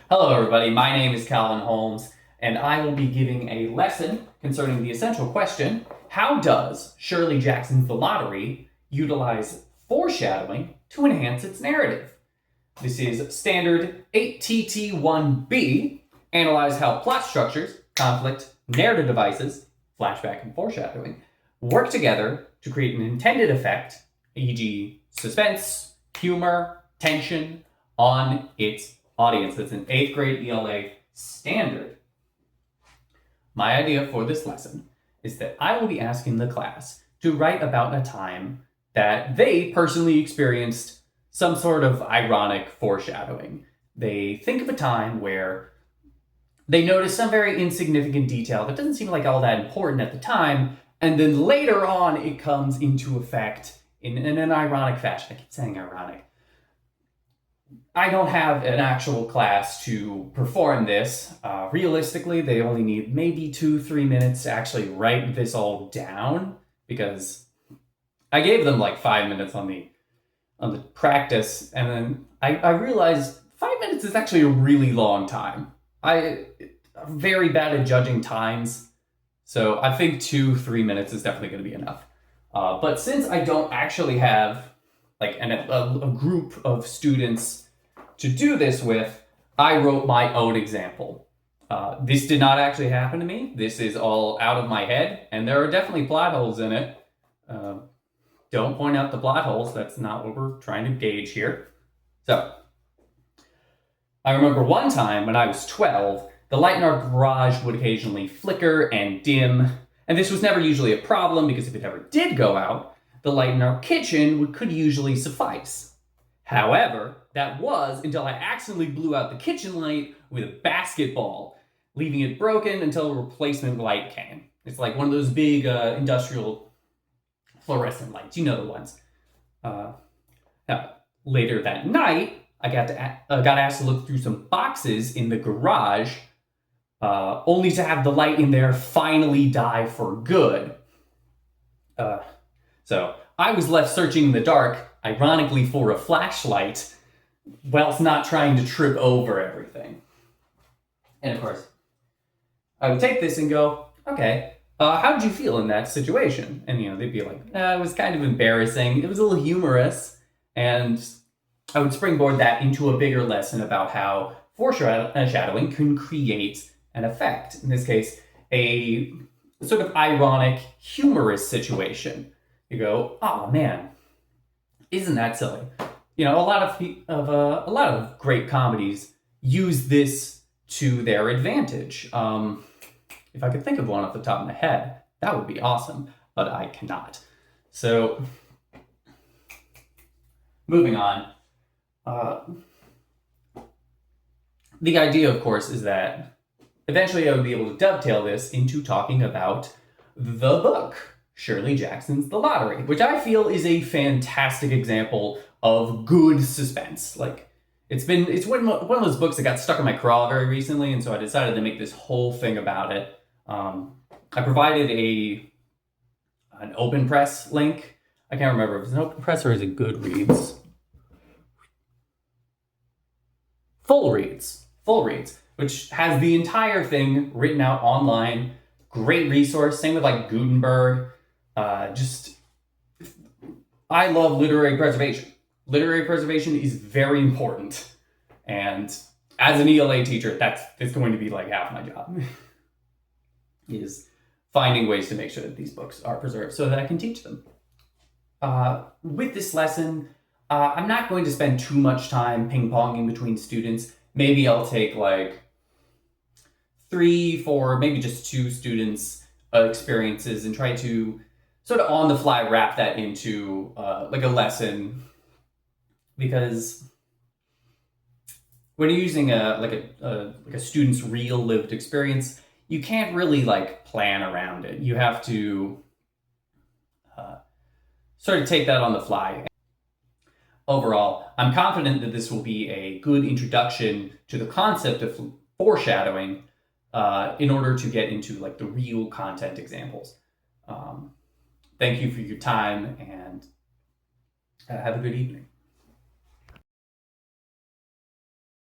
Hello everybody, my name is Calvin Holmes, and I will be giving a lesson concerning the essential question, how does Shirley Jackson's The Lottery utilize foreshadowing to enhance its narrative? This is standard 8TT1B, analyze how plot structures, conflict, narrative devices, flashback and foreshadowing, work together to create an intended effect, e.g. suspense, humor, tension, on its audience. That's an 8th grade ELA standard. My idea for this lesson is that I will be asking the class to write about a time that they personally experienced some sort of ironic foreshadowing. They think of a time where they notice some very insignificant detail that doesn't seem like all that important at the time, and then later on it comes into effect in an ironic fashion. I keep saying ironic. I don't have an actual class to perform this. Realistically, they only need maybe 2-3 minutes to actually write this all down, because I gave them like 5 minutes on the practice, and then I realized 5 minutes is actually a really long time. I'm very bad at judging times, so I think 2-3 minutes is definitely going to be enough. But since I don't actually have like a group of students to do this with, I wrote my own example. This did not actually happen to me. This is all out of my head, and there are definitely plot holes in it. Don't point out the plot holes. That's not what we're trying to gauge here. So, I remember one time when I was 12, the light in our garage would occasionally flicker and dim, and this was never usually a problem because if it ever did go out, the light in our kitchen could usually suffice. However, that was until I accidentally blew out the kitchen light with a basketball, leaving it broken until a replacement light came. It's like one of those big industrial fluorescent lights, you know the ones. Now, later that night, I got asked to look through some boxes in the garage, only to have the light in there finally die for good. So I was left searching in the dark, ironically for a flashlight, whilst not trying to trip over everything. And of course, I would take this and go, okay, how did you feel in that situation? And they'd be like, it was kind of embarrassing. It was a little humorous. And I would springboard that into a bigger lesson about how foreshadowing can create an effect. In this case, a sort of ironic, humorous situation. You go, oh man, isn't that silly? A lot of great comedies use this to their advantage. If I could think of one off the top of my head, that would be awesome, but I cannot. So, moving on. The idea, of course, is that eventually I would be able to dovetail this into talking about the book, Shirley Jackson's The Lottery, which I feel is a fantastic example of good suspense. Like, it's one of those books that got stuck in my craw very recently, and so I decided to make this whole thing about it. I provided an open press link. I can't remember if it's an open press or is it Goodreads. Full Reads, which has the entire thing written out online. Great resource. Same with like Gutenberg. I love literary preservation. Literary preservation is very important. And as an ELA teacher, it's going to be like half my job. Is finding ways to make sure that these books are preserved so that I can teach them. With this lesson, I'm not going to spend too much time ping-ponging between students. Maybe I'll take like 3, 4, maybe just 2 students' experiences and try to sort of on the fly wrap that into like a lesson, because when you're using a student's real lived experience, you can't really like plan around it. You have to sort of take that on the fly. Overall, I'm confident that this will be a good introduction to the concept of foreshadowing in order to get into like the real content examples. Thank you for your time, and have a good evening.